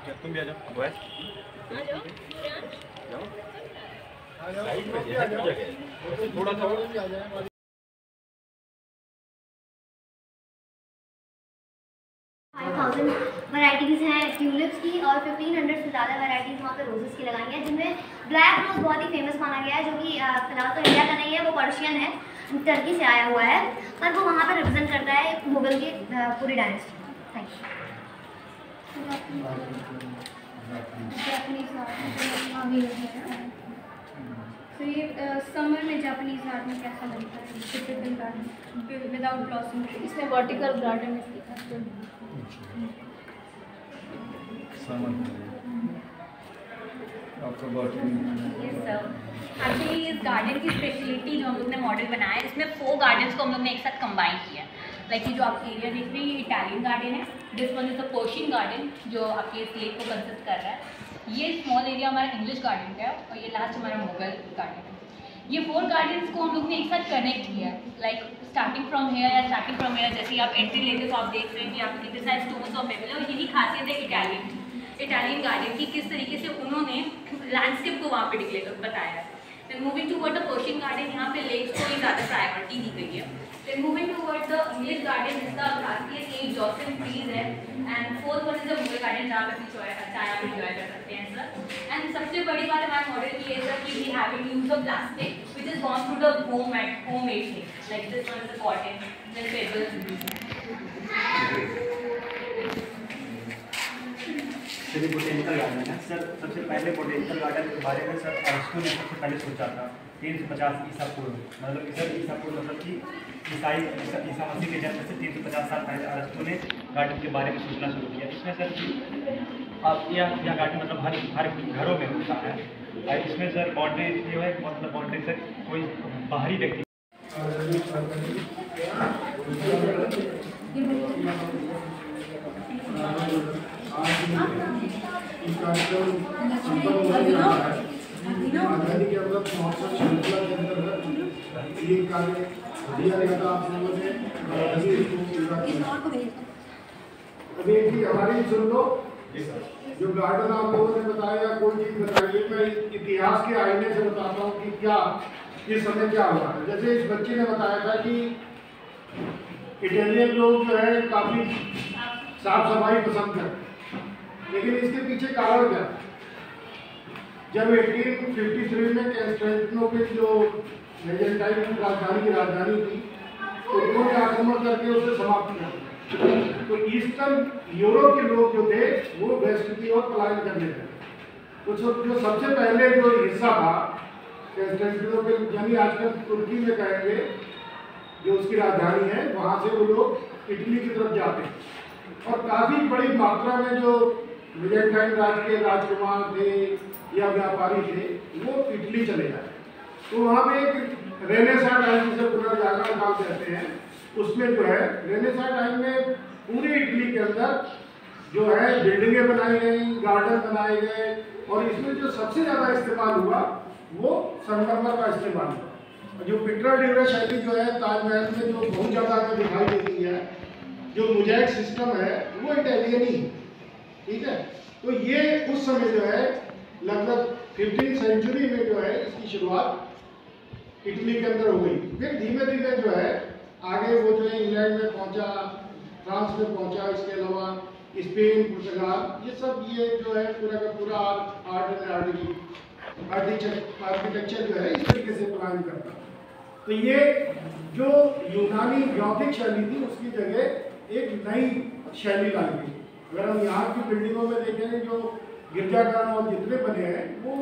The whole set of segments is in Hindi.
तुम भी आ जाओ। बस साइड में जगह थोड़ा सा। वैराइटीज़ हैं ट्यूलिप्स की और 1500 से ज़्यादा वैराइटीज़ वहाँ पे रोजेस की लगाई हैं, जिनमें ब्लैक रोज़ बहुत ही फेमस माना गया है, जो कि फिलहाल तो इंडिया का नहीं है, वो पर्शियन है, टर्की से आया हुआ है, पर वो वहाँ पे रिप्रेजेंट करता है मुगल की पूरी डायनेस्टी। Thank you. तो ये समर में जापानीज आर्ट में कैसा लगता है? टिपिकल गार्डन विदाउट ब्लॉसम, इसमें वर्टिकल गार्डन है। एक्चुअली इस गार्डन की स्पेशलिटी जो हम लोग ने मॉडल बनाया है, इसमें 4 गार्डन्स को हम लोग ने एक साथ कंबाइन किया है। लाइक ये जो आपकी एरिया देख रही है, ये इटालियन गार्डन है, this one is the Persian garden जो आपके इस लेक को कंसिस्ट कर रहा है। ये स्मॉल एरिया हमारा इंग्लिश गार्डन का है और ये लास्ट हमारा मुगल गार्डन है। ये 4 गार्डन्स को हम लोग ने एक साथ कनेक्ट किया है, लाइक स्टार्टिंग फ्रॉम हेयर या स्टार्टिंग फ्रॉम हेयर। जैसे आप एंट्री लेते तो आप देख रहे हैं कि आपको कितने सारे स्टोन्स और पेबल है, और यही खासियत है इटालियन गार्डन की, किस तरीके से उन्होंने लैंडस्केप को वहाँ पे डिक्लेयर बताया है। Then moving toward the Persian garden, यहाँ पे लेक्स को ही ज़्यादा प्रायोरिटी दी गई है। Then moving toward the English garden, जिसका खासियत एक जॉसमिन ट्रीज है, and fourth one is the Mughal garden, जहाँ पे अपनी चाय आप इंजॉय कर सकते हैं सर। एंड सबसे बड़ी बात हमारे मॉडल की है सर कि we having use of plastic which is gone through the homemade thing, like this one is the cotton, then papers. चलिए बोटेनिकल गार्डन है सर। सबसे पहले बोटेनिकल गार्डन के बारे में सर अरस्तू ने सबसे पहले सोचा था 350 ईसा पूर्व, मतलब सर ईसा पूर्व मतलब कि ईसा मसीह के जन्म से 350 साल पहले अरस्तू ने गार्डन के बारे में सोचना शुरू किया। इसमें सर आप यह गार्डन मतलब हर घरों में होता है, और इसमें सर बाउंड्री जो है मतलब बाउंड्री से कोई बाहरी व्यक्ति इस कार्यक्रम संपन्न होने जा रहा है। आज़ादी के अमृत महोत्सव श्रृंखला के अंतर्गत ये कार्य दिया गया था आप लोगों ने। अभी एक ही हमारी सुन लो, जो गार्डन आप लोगों ने बताया, कोई चीज़ बताइए, मैं इतिहास के आईने से बताता हूँ कि क्या इस समय क्या हुआ है। जैसे इस बच्चे ने बताया था कि इटालियन लोग जो है काफ़ी साफ सफाई पसंद करते हैं, लेकिन इसके पीछे कारण क्या? जब 1853 में कॉन्स्टेंटिनोपल जो बेजेंटाइन राजधानी की राजधानी थी, तो उन्होंने आक्रमण करके उसे समाप्त किया। तो ईस्टर्न यूरोप के लोग जो थे वो वेस्ट की ओर पलायन करने लगे। तो जो सबसे पहले जो हिस्सा था कॉन्स्टेंटिनोपल, यानी आजकल तुर्की में कहेंगे, जो उसकी राजधानी है, वहाँ से वो लोग इटली की तरफ जाते हैं। और काफ़ी बड़ी मात्रा में जो बेजेंटाइन राज के राजकुमार थे या व्यापारी थे, वो इटली चले जाते। तो वहाँ पे एक रेनेसां टाइम, जिसे पुनर्जागरण काल कहते हैं, उसमें जो है रेनेसां टाइम में पूरे इटली के अंदर जो है बिल्डिंगें बनाई गई, गार्डन बनाए गए, और इसमें जो सबसे ज़्यादा इस्तेमाल हुआ वो संगमरमर का इस्तेमाल हुआ। जो पिटरा ड्यूरा शैली जो है ताजमहल में जो बहुत ज़्यादा दिखाई देती है, जो मोज़ेक सिस्टम है, वो इटालियन ही, ठीक है। तो ये उस समय जो है लगभग 15वीं सेंचुरी में जो है इसकी शुरुआत इटली के अंदर हो गई। फिर धीमे धीमे जो है आगे वो जो है इंग्लैंड में पहुंचा, फ्रांस में पहुंचा, इसके अलावा स्पेन, पुर्तगाल, ये सब ये जो है पूरा का पूरा आर्ट एंड आर्किटेक्चर जो है इस तरीके से प्लान करता। तो ये जो यूनानी गॉथिक शैली थी, उसकी जगह एक नई शैली लाई गई। अगर हम यहाँ की बिल्डिंगों में देखें, जो गिरजाघर और जितने बने हैं वो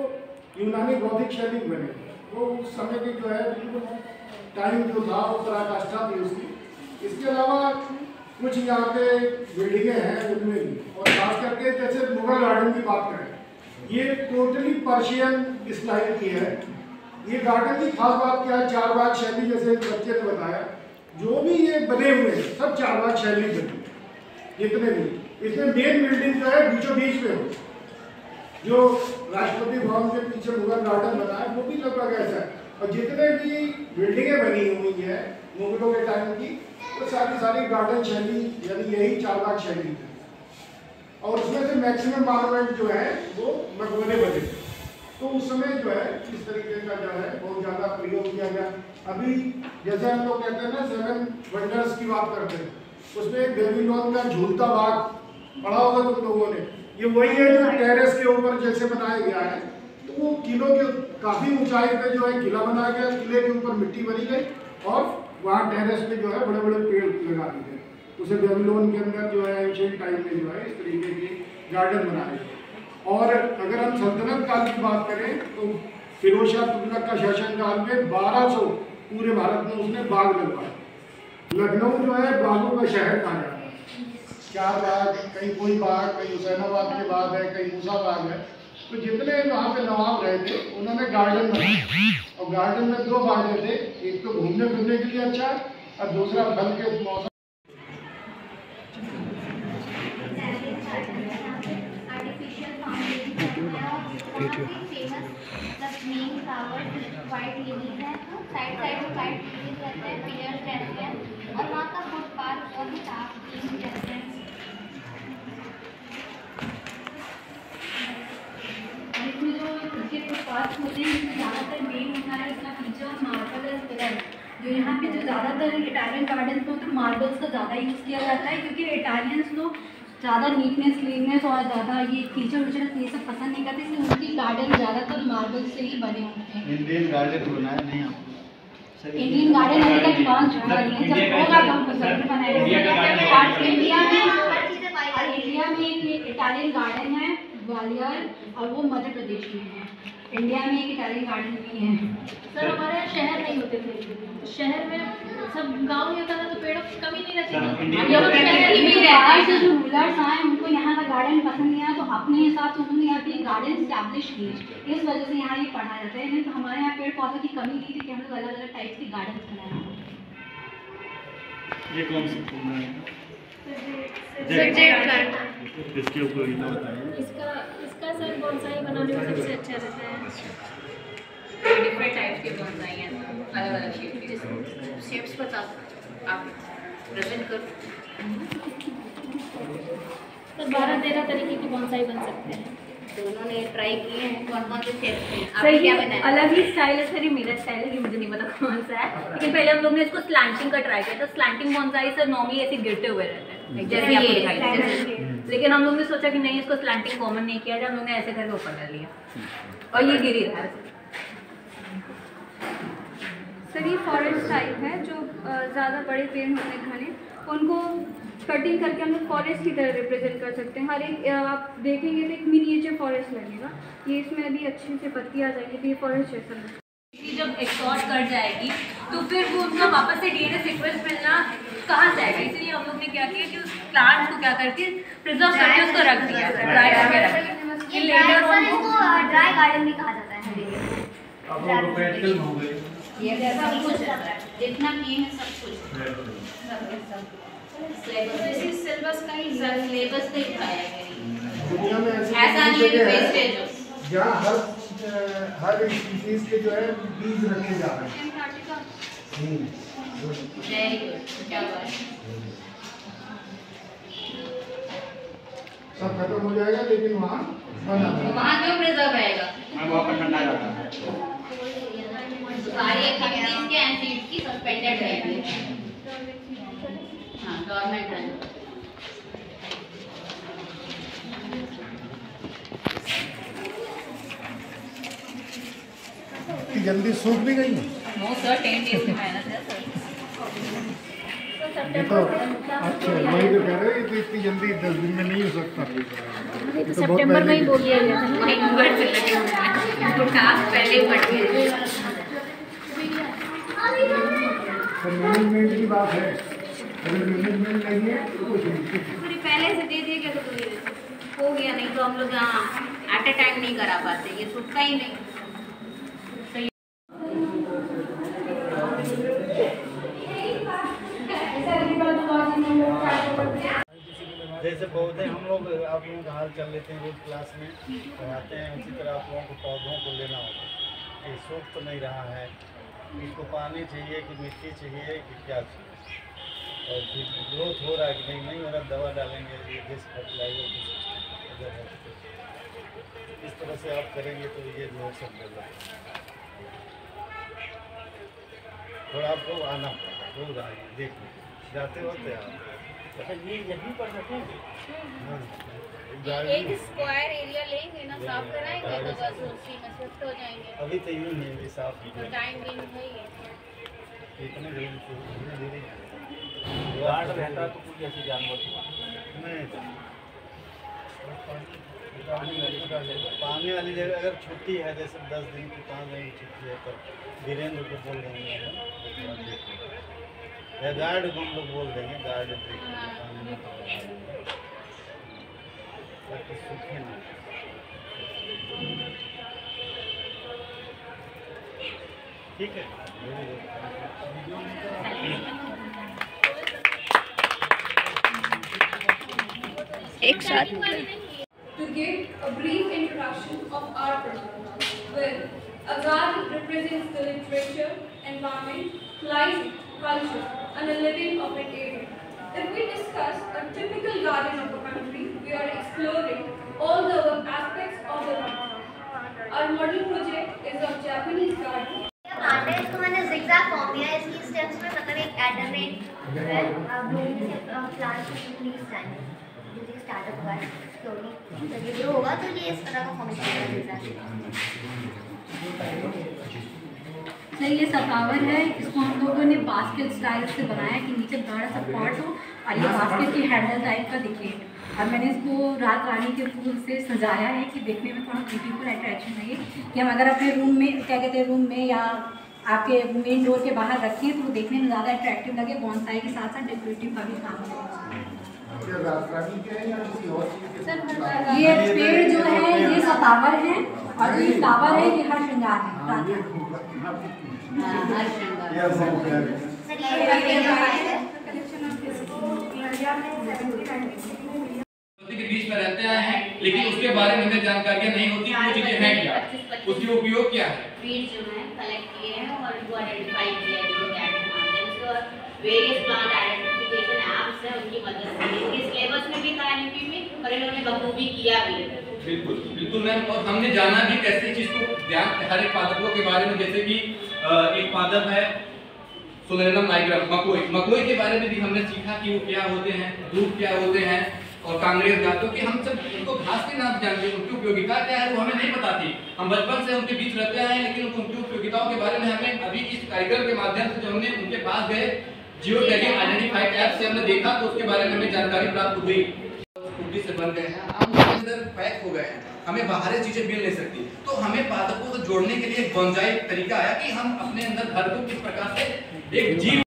यूनानी गॉथिक शैली बने, वो उस समय की जो है बिल्कुल टाइम जो था वो पराकाष्ठा थी उसकी। इसके अलावा कुछ यहाँ पे बिल्डिंगें हैं उनमें भी, और खास करके जैसे मुगल गार्डन की बात करें, ये टोटली पर्शियन स्टाइल की है। ये गार्डन की खास बात क्या है, चारबाग शैली, जैसे बच्चे ने बताया, जो भी ये बने हुए हैं सब चारबाग शैली बने, जितने भी। इसमें मेन बिल्डिंग जो है बीचों बीच में हो, जो राष्ट्रपति भवन के पीछे मुगल गार्डन बना है वो भी लगभग ऐसा है। और जितने भी बिल्डिंगें बनी हुई हैं मुगलों के टाइम की, वो सारी गार्डन शैली, यानी यही चारबाग शैली थी। और उसमें से मैक्सिमम मार्केट जो है वो मगोने बने। तो उस समय जो है इस तरीके का जो है बहुत ज़्यादा प्रयोग किया गया। अभी जैसे हम लोग कहते हैं ना 7 वंडर्स की बात करते हैं, उसमें एक बेबीलोन का झूलता बाग पढ़ा होगा तुम लोगों ने। ये वही है जो टेरेस के ऊपर जैसे बनाया गया है। तो वो किलों के काफ़ी ऊंचाई पे जो है किला बनाया गया, किले के ऊपर मिट्टी बनी गई और वहाँ टेरेस पे जो है बड़े बड़े पेड़ लगा दिए गए। उसे बेबीलोन के अंदर जो है एंशिएंट टाइम में जो है इस तरीके की गार्डन बनाए गए। और अगर हम सल्तनत काल की बात करें तो फिरोज शाह तुगलक का शासनकाल में 1200 पूरे भारत में उसने बाग लगवाए। लखनऊ जो है बागों का शहर कहा जाता है। 4 बाग, कहीं कोई बाग, कहीं हुसैनाबाद के बाग है, कहीं मूसा बाग है। तो जितने वहाँ पे नवाब रहे थे उन्होंने गार्डन बनाया और गार्डन में 2 फायदे थे, एक तो घूमने फिरने के लिए अच्छा और दूसरा फल के मौसम। और वहाँ का फुटपाथ और भी साफ क्लीन रहते हैं। इसमें जो इसके फुटपाथ होते हैं इसमें ज़्यादातर मेन होता है इसका फीचर मार्बल और पिलर। जो यहाँ पे जो ज़्यादातर इटालियन गार्डन्स में तो मार्बल्स का ज़्यादा यूज़ किया जाता है, क्योंकि इटालियंस लोग ज़्यादा नीटनेस क्लीननेस और ज़्यादा ये फीचर वीचर ये सब पसंद नहीं करते, इसलिए उनकी गार्डन ज़्यादातर मार्बल से ही बने होते हैं। इंडियन गार्डन बनाया नहीं आपको? इंडियन गार्डन अभी तक लॉन्च हुआ नहीं है, जब होगा तो हमको जरूर बनाएंगे। और इंडिया में एक इटालियन गार्डन है ग्वालियर और वो मध्य प्रदेश में है। इंडिया में एक इटालियन गार्डन भी है। सर हमारे यहाँ शहर नहीं होते थे, शहर में सब गांव में होता था तो पेड़ों की कमी नहीं रहती थी। बाहर से जो रूलर्स आए उनको यहाँ का गार्डन पसंद नहीं आया तो अपने हिसाब से उन्होंने यहाँ पे गार्डन स्टैब्लिश किए। इस वजह से यहाँ ये पढ़ा जाता है। नहीं तो हमारे यहाँ पेड़ पौधों की कमी नहीं थी कि हम लोग अलग अलग टाइप के गार्डन बनाए। ये कौन सी फूल है? इसके ऊपर इसका सर बोनसाई बनाने में सबसे अच्छा रहता है। डिफरेंट टाइप्स के बोनसाई हैं, अलग अलग शेप के। शेप्स बता आप प्रेजेंट करो। तो 12-13 तरीके की बोनसाई बन सकते हैं। तो उन्होंने ट्राई किए हैं कौन कौन से शेप्स हैं? सर आपने ये क्या बनाया? अलग ही स्टाइल है सर, ये मेरा स्टाइल है, ये मुझे नहीं पता कौन सा है। लेकिन पहले हम लोग ने इसको स्लैंटिंग का ट्राई किया था। स्लैंटिंग बोनसाई सर नॉर्मली ऐसे गिरते हुए रहते हैं जैसे आपको दिखाई दे। लेकिन हम लोग ने सोचा कि नहीं, इसको स्लैंटिंग कॉमन नहीं किया जाए, हम लोग ने ऐसे करके ऊपर कर लिया और ये गिरी रहा है। सर ये फॉरेस्ट टाइप है, जो ज़्यादा बड़े पेड़ होते हैं घने, उनको कटिंग करके हम लोग फॉरेस्ट की तरह रिप्रेजेंट कर सकते हैं। हर एक आप देखेंगे तो एक मिनिएचर फॉरेस्ट लगेगा। ये इसमें अभी अच्छे से पत्ती आ जाएगी तो ये फॉरेस्ट जैसा लगेगा। जब एक्सपोर्ट कर जाएगी तो फिर वो उनका वापस से डीएनए सीक्वेंस मिलना कहाँ से आएगा? इसलिए हम लोग ने क्या किया कि उस प्लांट को क्या करके प्रिजर्व करके उसको रख दिया, ड्राई करके रख दिया। ये इसको ड्राई गार्डन भी कहा जाता है। ये सब कुछ जितना किए हैं सब कुछ सिलेबस का ही खाया है। दुनिया में ऐसा नहीं है कि वेस्टेज हो। जहाँ हर स्पीशीज के जो है बीज रखे जा रहे हैं। वेरी गुड, क्या बात है। सब खत्म हो जाएगा लेकिन वहाँ बना रहेगा। वहाँ क्यों प्रिजर्व रहेगा? वहाँ पर ठंडा जाता है। सारी एक्टिविटीज के एंड सीड्स की सस्पेंडेड रहेगी। हाँ, गवर्नमेंट रन। जल्दी सूख भी गई है। नो सर, 10 days की मेहनत है सर। ये तो अच्छा वही तो कह रहे हैं कि इतनी जल्दी 10 दिन में नहीं हो सकता। तो सितंबर में ही बोल दिया गया था। पहले बढ़ गए। मैनेजमेंट की बात है, अगर मैनेजमेंट नहीं है तो कुछ नहीं। पहले से दे दिए क्या तो हो गया, नहीं तो हम लोग यहाँ एट ए टाइम नहीं करा पाते, ये सूखता ही नहीं। जैसे पौधे हम लोग आप लोगों का हाल चल लेते हैं रोज क्लास में पढ़ाते हैं, उसी तरह आप लोगों को पौधों को लेना होगा कि सूख तो नहीं रहा है, इसको पानी चाहिए कि मिट्टी चाहिए कि क्या चाहिए, और फिर ग्रोथ हो रहा है कि नहीं हो रहा, दवा डालेंगे, ये जैसे फर्टिलाइजर तरह से आप करेंगे तो ये जो है सब डेवलप थोड़ा आपको आना पड़ेगा, रोज आइए देखिए जाते वक्त आप ये यहीं पर रखेंगे। एक स्क्वायर एरिया लेंगे ना, साफ कराएंगे तो बस उसी में शिफ्ट हो जाएंगे। अभी तो यूँ नहीं है साफ टाइम भी नहीं है इतने धीरे गार्ड रहता तो कोई ऐसी जानवर नहीं। पानी वाली जगह अगर छुट्टी है, जैसे 10 दिन की 5 दिन की छुट्टी है, तो वीरेंद्र को बोल देंगे या गार्ड को हम लोग बोल देंगे, गार्ड ताकि सूखे ना। ठीक है, एक साथ to give a brief introduction of our project, where a garden represents the literature, environment, life, culture, and the living of an area. If we discuss a typical garden of a country, we are exploring all the aspects of the garden. Our model project is of Japanese garden. Plant है, इसको मैंने zigzag फॉर्म दिया है। इसकी स्टेम्स में मतलब एक एडरनेट है, ब्लूमिंग से प्लांट की लीव्स स्टैंड स्टार्टअप हुआ है स्लोली, जब ये ग्रो होगा तो ये इस तरह का फॉर्मेशन होगा। सर ये सफ्लावर है, इसको हम लोगों ने बास्केट स्टाइल से बनाया कि नीचे बड़ा सा पॉट हो और ये बास्केट की हैंडल टाइप का दिखे। और मैंने इसको रात रानी के फूल से सजाया है कि देखने में थोड़ा ब्यूटीफुल अट्रैक्शन लगे कि हम अगर अपने रूम में क्या कहते हैं रूम में या आपके मेन डोर के बाहर रखें तो वो देखने में ज़्यादा अट्रैक्टिव लगे, बॉन्साई के साथ साथ डेकोरेटिव का भी काम करें। ये पेड़ जो है ये सतावर है और ये फ्लावर है, ये हर श्रृंगार है। के बीच में रहते आए हैं, लेकिन उसके बारे में हमें जानकारियाँ नहीं होती वो चीजें हैं क्या, उसके उपयोग क्या है। वीड जो है कलेक्ट किए हैं और उनको आइडेंटिफाई किया है जो कैट के माध्यम से, और वेरियस प्लांट आइडेंटिफिकेशन ऐप्स हैं उनकी मदद से इनके सिलेबस में भी था एनईपी में, और इन्होंने बखूबी किया भी है। बिल्कुल बिल्कुल मैम, और हमने जाना भी कैसे चीज को ध्यान हर एक पादपों के बारे में, जैसे कि एक पादप है सोलेनम नाइग्रम मकोई के बारे में भी हमने सीखा कि वो क्या होते हैं, धूप क्या होते हैं, और कांग्रेस घास, क्योंकि हम सब उनको घास के नाम जानते हैं, उनकी उपयोगिता क्या है वो हमें नहीं पता थी। हम बचपन से उनके बीच रहते हैं, लेकिन उनकी उपयोगिताओं के बारे में हमें अभी इस कार्यक्रम के माध्यम से जब हमने उनके पास गए जियो टैगिंग आइडेंटिफाइड ऐप से हमने देखा तो उसके बारे में हमें जानकारी प्राप्त हुई। स्कूटी से बन गए हैं, हम उसके अंदर पैक हो गए हैं, हमें बाहरी चीजें मिल नहीं सकती, तो हमें पादपों को जोड़ने के लिए एक बोंसाई तरीका आया कि हम अपने अंदर घर को किस प्रकार से एक जीव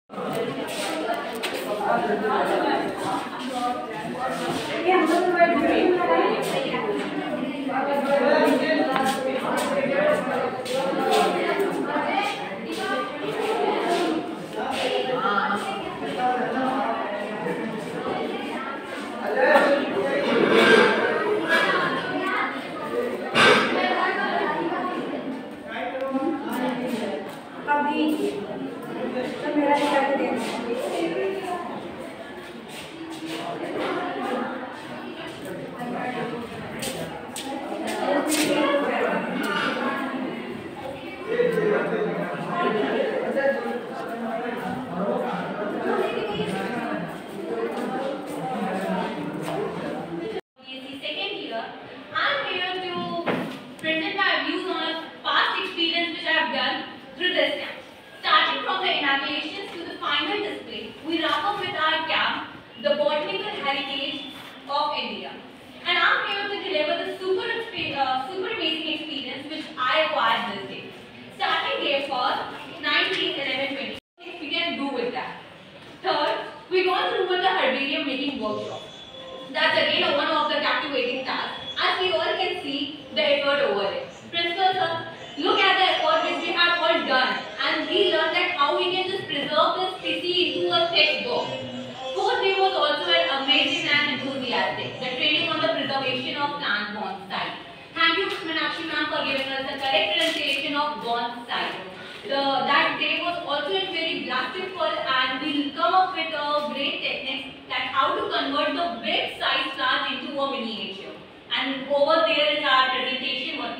that day was also very blackful, and we'll come up with a great technique that how to convert the big size plant into a miniature. And over there is our presentation what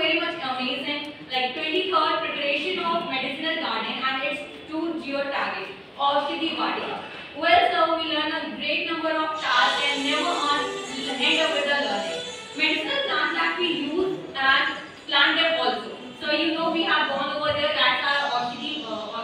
very much amazing. Like 23rd preparation of medicinal garden and its 2 geo target, Aushidhi Vatika. Well, so we learn a great number of tasks and never end up with the learning. Medicinal plants that we use and plant them also. So you know we have gone over there. That's our Aushidhi Vatika.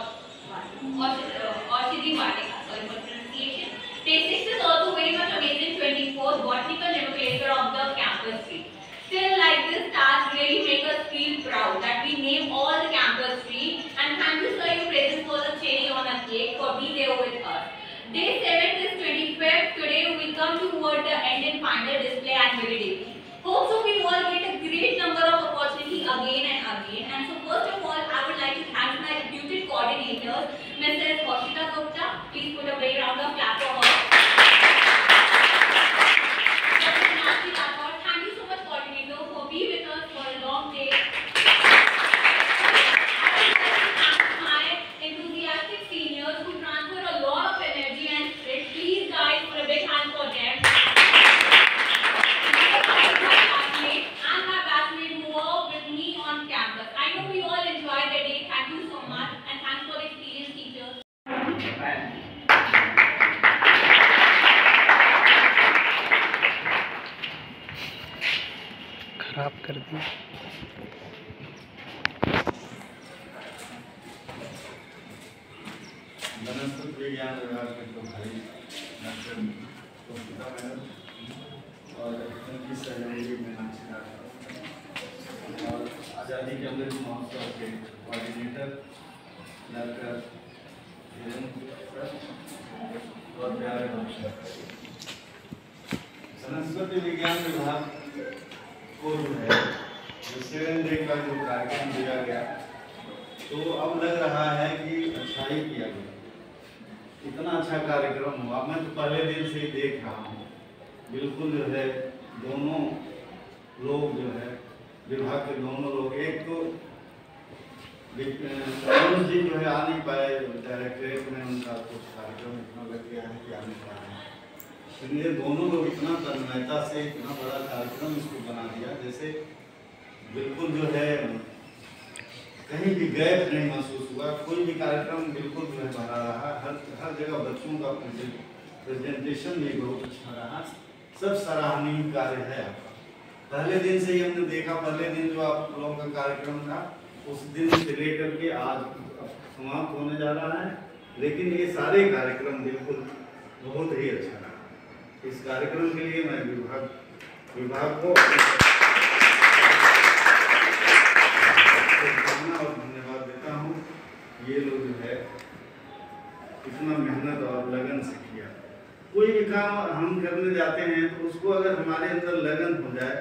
Sorry for pronunciation. Day 6 is also very much amazing. 24th botanical nomenclature of the campus tree. Still, like this task really make us feel proud that we name all the campus tree. And thank you sir, your presence was a cherry on a cake for being there with us. Day 7 is 25th. Today we come toward the end and final display at Meridian. Hope so we all get a great number of opportunity again and again. And so first of all, I would like to thank my reputed coordinators, Mrs. Hoshita Gupta. Please put a big round of applause for her. Thank you so much, coordinator, for being with us for a long day. My enthusiastic seniors who transfer a lot of energy and spirit. Please guys, put a big hand for them. And my batchmate who are with me on campus. I know we all enjoyed the day. Thank you so much and thanks for the experienced teachers. खराब कर दी। वनस्पति विज्ञान विभाग के तो भाई डॉक्टर कोशिका मैडम और उनकी सहयोगी मीनाक्षी डॉक्टर और आज़ादी के अमृत महोत्सव के कोऑर्डिनेटर डॉक्टर और प्यारे बच्चों, वनस्पति विज्ञान विभाग को जो है जो 7 डे का जो कार्यक्रम दिया गया, तो अब लग रहा है कि अच्छा ही किया गया। इतना अच्छा कार्यक्रम हुआ, मैं तो पहले दिन से ही देख रहा हूँ। बिल्कुल जो है दोनों लोग जो है विभाग के दोनों लोग, एक तो मनोज जी जो है आ नहीं पाए, डायरेक्टरेट में उनका कुछ कार्यक्रम इतना लग गया है कि आ नहीं पाए, लेकिन ये दोनों लोग इतना तन्मयता से इतना बड़ा कार्यक्रम इसको बना दिया, जैसे बिल्कुल जो है कहीं भी गैप नहीं महसूस हुआ। कोई भी कार्यक्रम बिल्कुल जो है भरा रहा, हर जगह बच्चों का प्रेजेंटेशन भी बहुत अच्छा रहा। सब सराहनीय कार्य है आपका। पहले दिन से ही हमने देखा, पहले दिन जो आप लोगों का कार्यक्रम था उस दिन से लेकर के आज समाप्त होने जा रहा है, लेकिन ये सारे कार्यक्रम बिल्कुल बहुत ही अच्छा रहा। इस कार्यक्रम के लिए मैं विभाग को और धन्यवाद देता हूँ। ये लोग जो है इतना मेहनत और लगन से किया। कोई भी काम हम करने जाते हैं तो उसको अगर हमारे अंदर लगन हो जाए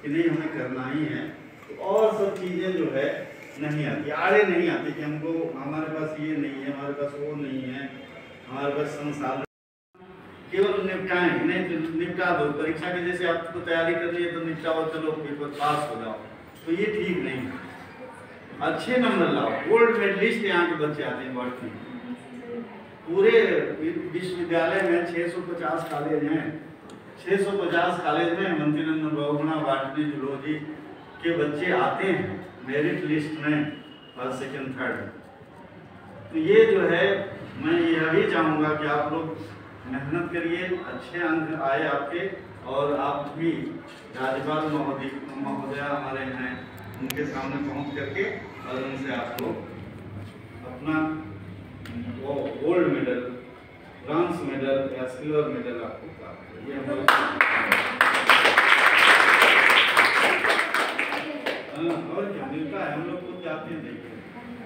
कि नहीं हमें करना ही है, तो और सब चीज़ें जो है नहीं आती, आड़े नहीं आती कि हमको हमारे पास ये नहीं है, हमारे पास वो नहीं है, हमारे पास संसाधन केवल निपटाएं, नहीं तो निपटा दो। परीक्षा के जैसे आपको तैयारी करनी है तो निपटाओ, चलो पेपर पास हो जाओ, तो ये ठीक नहीं है। अच्छे नंबर लाओ। गोल्ड मेडलिस्ट यहाँ के बच्चे आते हैं बॉटनी। पूरे विश्वविद्यालय में 650 कॉलेज हैं, 650 कॉलेज में मंत्रिनंदन बहुगुणा बॉटनी जूलॉजी के बच्चे आते हैं मेरिट लिस्ट में फर्स्ट सेकंड थर्ड। तो ये जो है मैं यही चाहूँगा कि आप लोग मेहनत करिए, अच्छे अंक आए आपके, और आप भी राज्यपाल महोदया हमारे हैं उनके सामने पहुंच करके और उनसे आप लोग अपना वो गोल्ड मेडल, ब्रॉन्ज मेडल या सिल्वर मेडल आपको प्राप्त हो। ये और क्या मिलता है, हम लोग को जाते हैं देखिए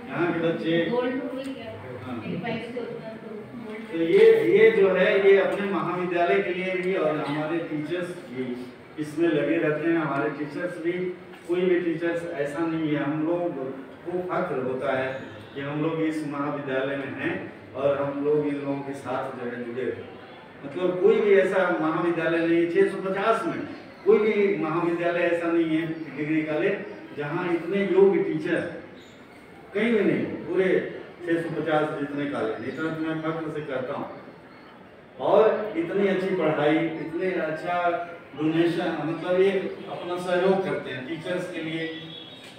यहाँ के बच्चे। तो ये जो है ये अपने महाविद्यालय के लिए भी और हमारे टीचर्स भी इसमें लगे रहते हैं। हमारे टीचर्स भी, कोई भी टीचर्स ऐसा नहीं है, हम लोग को फख्र होता है कि हम लोग इस महाविद्यालय में हैं और हम लोग इन लोगों के साथ जो है जुड़े हुए। मतलब कोई भी ऐसा महाविद्यालय नहीं है 650 में, कोई भी महाविद्यालय ऐसा नहीं है डिग्री कॉलेज जहाँ इतने योग्य टीचर कहीं भी नहीं, पूरे 650 जितने कॉलेज, इतना मैं फख्र से कहता हूँ। और इतनी अच्छी पढ़ाई, इतने अच्छा डोनेशन, मतलब एक अपना सहयोग करते हैं टीचर्स के लिए।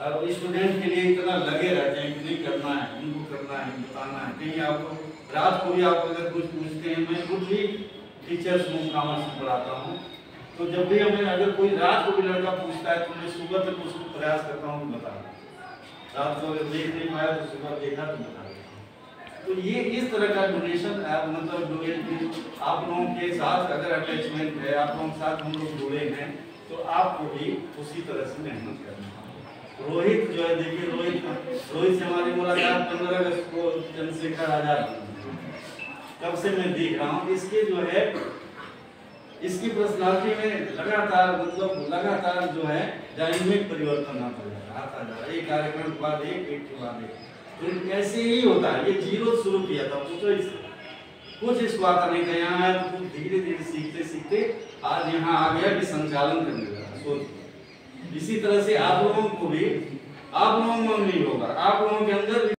अब स्टूडेंट के लिए इतना लगे रहते हैं कि नहीं करना है, इनको करना है, बताना है। कहीं आपको रात को भी आप अगर कुछ पूछते हैं, मैं खुद भी टीचर्स हूँ, कॉमर्स पढ़ाता हूँ, तो जब भी हमें अगर कोई रात को भी लड़का पूछता है तो मैं सुबह तक उसको प्रयास करता हूँ कि बता, रात को अगर देख नहीं पाया तो सुबह देखा तो बता देता हूँ। तो ये इस तरह का डोनेशन मतलब जो आप लोगों के साथ अगर अटैचमेंट है, आप लोगों के साथ हम लोग जुड़े हैं, तो आपको भी उसी तरह से मेहनत करना है। रोहित जो है, देखिए रोहित से हमारी मुलाकात 15 अगस्त को चंद्रशेखर आजाद, तब से मैं देख रहा हूँ इसके जो है, इसकी पर्सनालिटी में लगातार जो है डायनामिक परिवर्तन आता जा रहा है, एक कार्यक्रम के बाद एक के बाद एक। तो ऐसे ही होता है, ये जीरो शुरू किया था, कुछ इसको आता नहीं था, यहाँ आया तो धीरे धीरे सीखते सीखते आज यहाँ आ गया कि संचालन करने लगा। सोच इसी तरह से आप लोगों को भी, आप लोगों में नहीं होगा, आप लोगों के अंदर